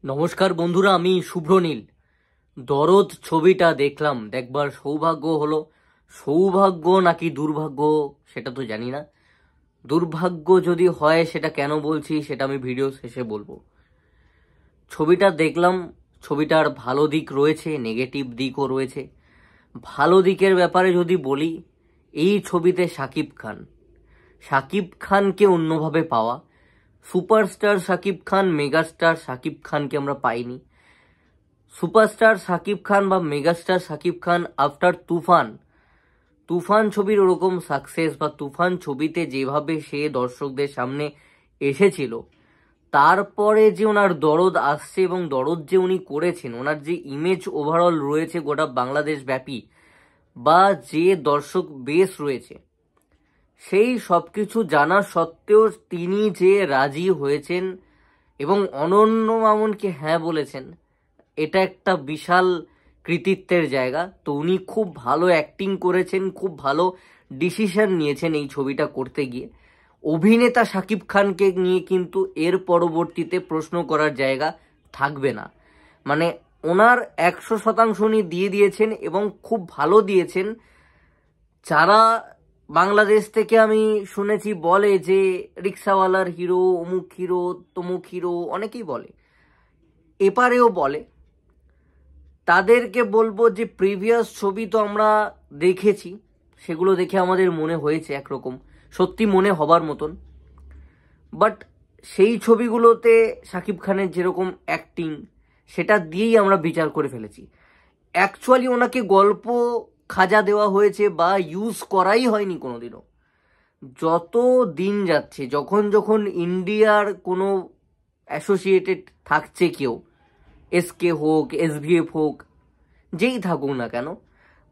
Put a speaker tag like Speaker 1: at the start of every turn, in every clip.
Speaker 1: নমস্কার বন্ধুরা, আমি শুভ্রনীল। দরদ ছবিটা দেখবার সৌভাগ্য হলো। সৌভাগ্য নাকি দুর্ভাগ্য সেটা তো জানি না। দুর্ভাগ্য যদি হয় সেটা কেন বলছি সেটা আমি ভিডিও শেষে বলবো। ছবিটা দেখলাম, ছবিটার ভালো দিক রয়েছে, নেগেটিভ দিকও রয়েছে। ভালো দিকের ব্যাপারে যদি বলি, এই ছবিতে শাকিব খানকে অন্যভাবে পাওয়া। সুপারস্টার শাকিব খান, মেগাস্টার শাকিব খানকে আমরা পাইনি। সুপারস্টার শাকিব খান বা মেগাস্টার শাকিব খান আফটার তুফান ছবির ওরকম সাকসেস বা তুফান ছবিতে যেভাবে সে দর্শকদের সামনে এসেছিল, তারপরে যে ওনার দরদ আসছে এবং দরদ যে উনি করেছেন, ওনার যে ইমেজ ওভারঅল রয়েছে গোটা বাংলাদেশ ব্যাপী বা যে দর্শক বেস রয়েছে, সেই সবকিছু জানা সত্ত্বেও তিনি যে রাজি হয়েছেন এবং অনন্য মামুনকে হ্যাঁ বলেছেন, এটা একটা বিশাল কৃতিত্বের জায়গা। তো উনি খুব ভালো অ্যাক্টিং করেছেন, খুব ভালো ডিসিশন নিয়েছেন এই ছবিটা করতে গিয়ে। অভিনেতা শাকিব খানকে নিয়ে কিন্তু এর পরবর্তীতে প্রশ্ন করার জায়গা থাকবে না। মানে ওনার 100% উনি দিয়ে দিয়েছেন এবং খুব ভালো দিয়েছেন। যারা বাংলাদেশ থেকে আমি শুনেছি বলে যে রিক্সাওয়ালার হিরো, অমুক হিরো, তমুক হিরো, অনেকেই বলে, এপারেও বলে, তাদেরকে বলবো যে প্রিভিয়াস ছবি তো আমরা দেখেছি, সেগুলো দেখে আমাদের মনে হয়েছে একরকম, সত্যি মনে হবার মতন। বাট সেই ছবিগুলোতে শাকিব খানের যেরকম অ্যাক্টিং, সেটা দিয়েই আমরা বিচার করে ফেলেছি। অ্যাকচুয়ালি ওনাকে গল্প খাজা দেওয়া হয়েছে বা ইউজ করাই হয়নি কোনোদিনও। যত দিন যাচ্ছে, যখন যখন ইন্ডিয়ার কোনো অ্যাসোসিয়েটেড থাকছে কেউ, এসকে হোক, এসভিএফ হোক, যেই থাকুক না কেন,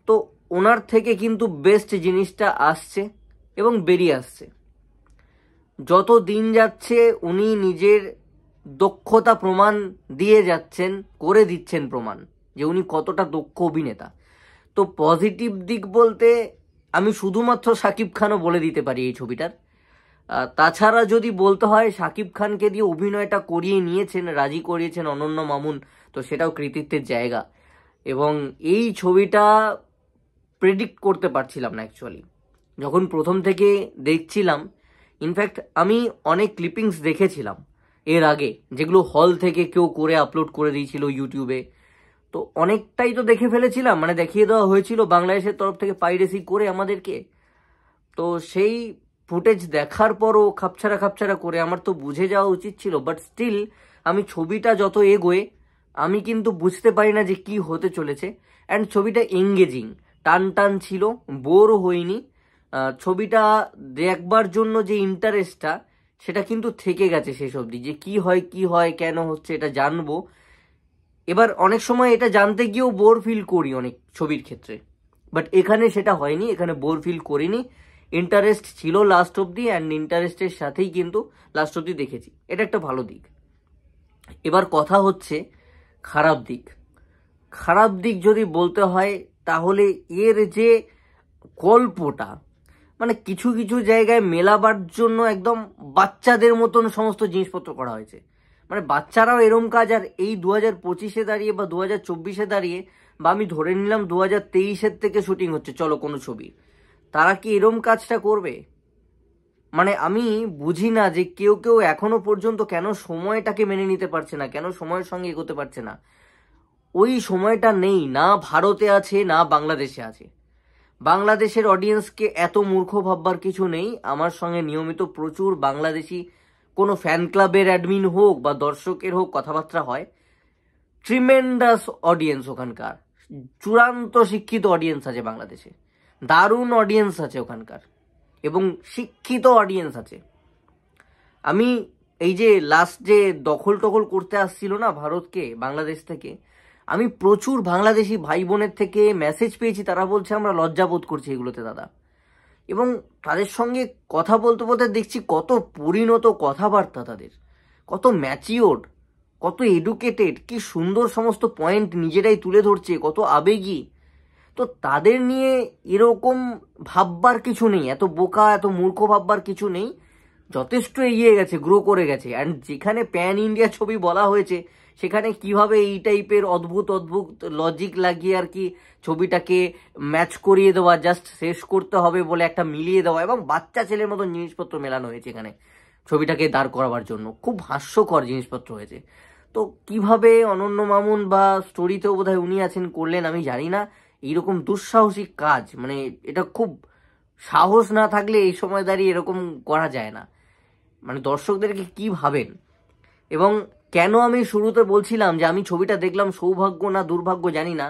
Speaker 1: তো ওনার থেকে কিন্তু বেস্ট জিনিসটা আসছে এবং বেরিয়ে আসছে। যত দিন যাচ্ছে উনি নিজের দক্ষতা প্রমাণ দিয়ে যাচ্ছেন, করে দিচ্ছেন প্রমাণ যে উনি কতটা দক্ষ অভিনেতা। তো পজিটিভ দিক বলতে আমি শুধুমাত্র শাকিব খানও বলে দিতে পারি এই ছবিটার। তাছাড়া যদি বলতে হয়, শাকিব খানকে দিয়ে অভিনয়টা করিয়ে নিয়েছেন, রাজি করিয়েছেন অনন্য মামুন, তো সেটাও কৃতিত্বের জায়গা। এবং এই ছবিটা প্রেডিক্ট করতে পারছিলাম না অ্যাকচুয়ালি, যখন প্রথম থেকে দেখছিলাম। ইনফ্যাক্ট আমি অনেক ক্লিপিংস দেখেছিলাম এর আগে, যেগুলো হল থেকে কেউ করে আপলোড করে দিয়েছিল ইউটিউবে। তো অনেকটাই তো দেখে ফেলেছিলাম, মানে দেখিয়ে দেওয়া হয়েছিল বাংলাদেশের তরফ থেকে পাইরেসি করে আমাদেরকে। তো সেই ফুটেজ দেখার পরও খাপছাড়া করে আমার তো বুঝে যাওয়া উচিত ছিল। বাট স্টিল আমি ছবিটা যত এগোয় আমি কিন্তু বুঝতে পারি না যে কি হতে চলেছে। অ্যান্ড ছবিটা এঙ্গেজিং, টান ছিল, বোরও হইনি। ছবিটা দেখবার জন্য যে ইন্টারেস্টটা, সেটা কিন্তু থেকে গেছে শেষ অবধি, যে কি হয় কেন হচ্ছে এটা জানবো। এবার অনেক সময় এটা জানতে গিয়েও বোর ফিল করি অনেক ছবির ক্ষেত্রে, বাট এখানে সেটা হয়নি, এখানে বোর ফিল করিনি। ইন্টারেস্ট ছিল লাস্ট অবধি, অ্যান্ড ইন্টারেস্টের সাথেই কিন্তু লাস্ট অবধি দেখেছি, এটা একটা ভালো দিক। এবার কথা হচ্ছে খারাপ দিক যদি বলতে হয়, তাহলে এর যে গল্পটা, মানে কিছু কিছু জায়গায় মেলাবার জন্য একদম বাচ্চাদের মতন সমস্ত জিনিসপত্র করা হয়েছে। মানে বাচ্চারাও এরম কাজ, আর এই 2025-এ দাঁড়িয়ে বা 2024-এ দাঁড়িয়ে, বা আমি ধরে নিলাম 2023-এর থেকে শুটিং হচ্ছে চলো কোনো ছবি, তারা কি এরম কাজটা করবে? মানে আমি বুঝি না যে কেউ এখনো পর্যন্ত কেন সময়টাকে মেনে নিতে পারছে না, কেন সময়ের সঙ্গে এগোতে পারছে না। ওই সময়টা নেই, না ভারতে আছে না বাংলাদেশে আছে। বাংলাদেশের অডিয়েন্সকে এত মূর্খ ভাববার কিছু নেই। আমার সঙ্গে নিয়মিত প্রচুর বাংলাদেশি কোনো ফ্যান ক্লাবের অ্যাডমিন হোক বা দর্শকের হোক কথাবার্তা হয়। ট্রিমেন্ডাস অডিয়েন্স ওখানকার, চূড়ান্ত শিক্ষিত অডিয়েন্স আছে বাংলাদেশে, দারুণ অডিয়েন্স আছে ওখানকার, এবং শিক্ষিত অডিয়েন্স আছে। আমি এই যে লাস্ট যে দখল করতে আসছিল না ভারতকে বাংলাদেশ থেকে, আমি প্রচুর বাংলাদেশি ভাই বোনের থেকে মেসেজ পেয়েছি, তারা বলছে আমরা লজ্জাবোধ করছি এগুলোতে দাদা। এবং তাদের সঙ্গে কথা বলতে দেখছি কত পরিণত কথাবার্তা তাদের, কত ম্যাচিওর্ড, কত এডুকেটেড, কি সুন্দর সমস্ত পয়েন্ট নিজেরাই তুলে ধরছে, কত আবেগী। তো তাদের নিয়ে এরকম ভাববার কিছু নেই, এত বোকা এত মূর্খ ভাববার কিছু নেই। যথেষ্ট এগিয়ে গেছে, গ্রো করে গেছে। অ্যান্ড যেখানে প্যান ইন্ডিয়া ছবি বলা হয়েছে, সেখানে কিভাবে এই টাইপের অদ্ভুত অদ্ভুত লজিক লাগিয়ে আর কি ছবিটাকে ম্যাচ করিয়ে দেওয়া, জাস্ট শেষ করতে হবে বলে একটা মিলিয়ে দেওয়া, এবং বাচ্চা ছেলের মতন জিনিসপত্র মেলানো হয়েছে এখানে ছবিটাকে দাঁড় করাবার জন্য। খুব হাস্যকর জিনিসপত্র হয়েছে। তো কিভাবে অনন্য মামুন বা স্টোরিতেও বোধহয় উনি আছেন করলেন আমি জানি না এইরকম দুঃসাহসিক কাজ। মানে এটা খুব সাহস না থাকলে এই সময় দাঁড়িয়ে এরকম করা যায় না। মানে দর্শকদেরকে কি ভাবেন। এবং কেন আমি শুরুতে বলছিলাম যে আমি ছবিটা দেখলাম সৌভাগ্য না দুর্ভাগ্য জানি না,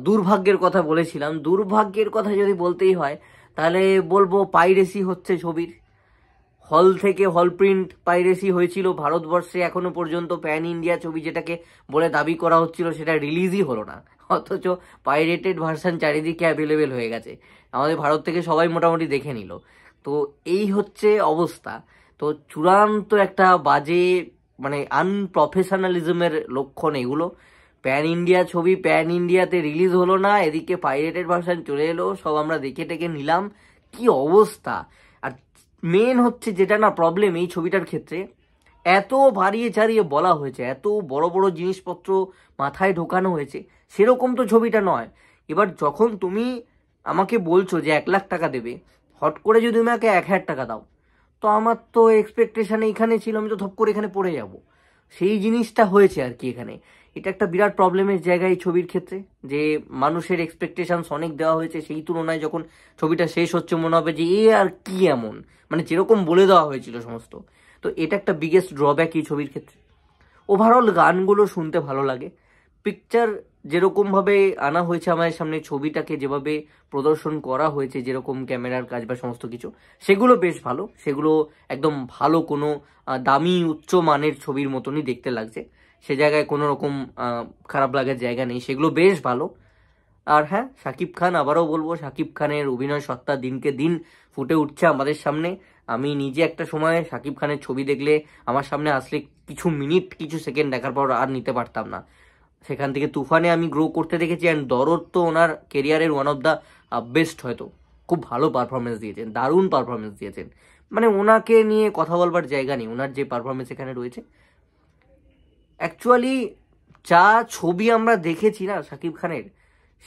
Speaker 1: দুর্ভাগ্যের কথা বলেছিলাম। দুর্ভাগ্যের কথা যদি বলতেই হয় তাহলে বলবো পাইরেসি হচ্ছে ছবির। হল থেকে হল প্রিন্ট পাইরেসি হয়েছিল ভারতবর্ষে, এখনো পর্যন্ত প্যান ইন্ডিয়া ছবি যেটাকে বলে দাবি করা হচ্ছিল সেটা রিলিজই হলো না, অথচ পাইরেটেড ভার্সন চারিদিকে অ্যাভেলেবেল হয়ে গেছে, আমাদের ভারত থেকে সবাই মোটামুটি দেখে নিল। তো এই হচ্ছে অবস্থা। তো চূড়ান্ত একটা বাজে মানে আনপ্রফেশনালিজমের লক্ষণ এগুলো। প্যান ইন্ডিয়া ছবি প্যান ইন্ডিয়াতে রিলিজ হলো না, এদিকে পাইরেটেড ভার্সন চলে এলো, সব আমরা দেখে টেকে নিলাম, কি অবস্থা। আর মেন হচ্ছে যেটা না প্রবলেম এই ছবিটার ক্ষেত্রে, এত বাড়িয়ে চাড়িয়ে বলা হয়েছে, এত বড় বড় জিনিসপত্র মাথায় ঢোকানো হয়েছে, সেরকম তো ছবিটা নয়। এবার যখন তুমি আমাকে বলছো যে 1 লাখ টাকা দেবে, হট করে যদি তুমি আমাকে 1,000 টাকা দাও, তো আমার তো এক্সপেকটেশন এইখানে ছিল আমি তো ধপ করে এখানে পড়ে যাব। সেই জিনিসটা হয়েছে আর কি এখানে। এটা একটা বিরাট প্রবলেমের জায়গা এই ছবির ক্ষেত্রে, যে মানুষের এক্সপেকটেশনস অনেক দেওয়া হয়েছে, সেই তুলনায় যখন ছবিটা শেষ হচ্ছে মনে হবে যে এ আর কি এমন, মানে যেরকম বলে দেওয়া হয়েছিল সমস্ত। তো এটা একটা বিগেস্ট ড্রব্যাক এই ছবির ক্ষেত্রে। ওভারঅল গানগুলো শুনতে ভালো লাগে, পিকচার যেরকমভাবে আনা হয়েছে আমাদের সামনে, ছবিটাকে যেভাবে প্রদর্শন করা হয়েছে, যেরকম ক্যামেরার কাজ বা সমস্ত কিছু, সেগুলো বেশ ভালো। সেগুলো একদম ভালো কোনো দামি উচ্চ মানের ছবির মতনই দেখতে লাগছে, সে জায়গায় কোনো রকম খারাপ লাগার জায়গা নেই, সেগুলো বেশ ভালো। আর হ্যাঁ, শাকিব খান, আবারও বলবো শাকিব খানের অভিনয় সত্তা দিনকে দিন ফুটে উঠছে আমাদের সামনে। আমি নিজে একটা সময় শাকিব খানের ছবি দেখলে আমার সামনে আসলে কিছু মিনিট কিছু সেকেন্ড দেখার পর আর নিতে পারতাম না। সেখান থেকে তুফানে আমি গ্রো করতে দেখেছি, অ্যান্ড দরদ তো ওনার কেরিয়ারের ওয়ান অফ দ্য বেস্ট, হয়তো খুব ভালো পারফরমেন্স দিয়েছেন, দারুণ পারফরমেন্স দিয়েছেন। মানে ওনাকে নিয়ে কথা বলবার জায়গা নেই, ওনার যে পারফরমেন্স এখানে রয়েছে। অ্যাকচুয়ালি যা ছবি আমরা দেখেছি না শাকিব খানের,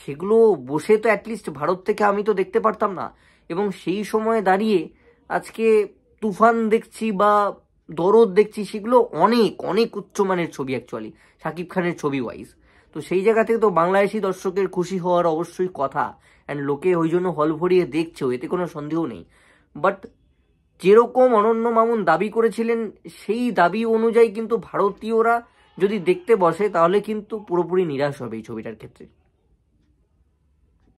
Speaker 1: সেগুলো বসে তো অ্যাটলিস্ট ভারত থেকে আমি তো দেখতে পারতাম না। এবং সেই সময় দাঁড়িয়ে আজকে তুফান দেখছি বা দরদ দেখছি, সেগুলো অনেক অনেক উচ্চমানের ছবি অ্যাকচুয়ালি শাকিব খানের ছবি ওয়াইজ। তো সেই জায়গা থেকে তো বাংলাদেশি দর্শকের খুশি হওয়ার অবশ্যই কথা, অ্যান্ড লোকে ওই জন্য হল ভরিয়ে দেখছেও, এতে কোনো সন্দেহ নেই। বাট যেরকম অনন্য মামুন দাবি করেছিলেন, সেই দাবি অনুযায়ী কিন্তু ভারতীয়রা যদি দেখতে বসে তাহলে কিন্তু পুরোপুরি নিরাশ হবে এই ছবিটার ক্ষেত্রে।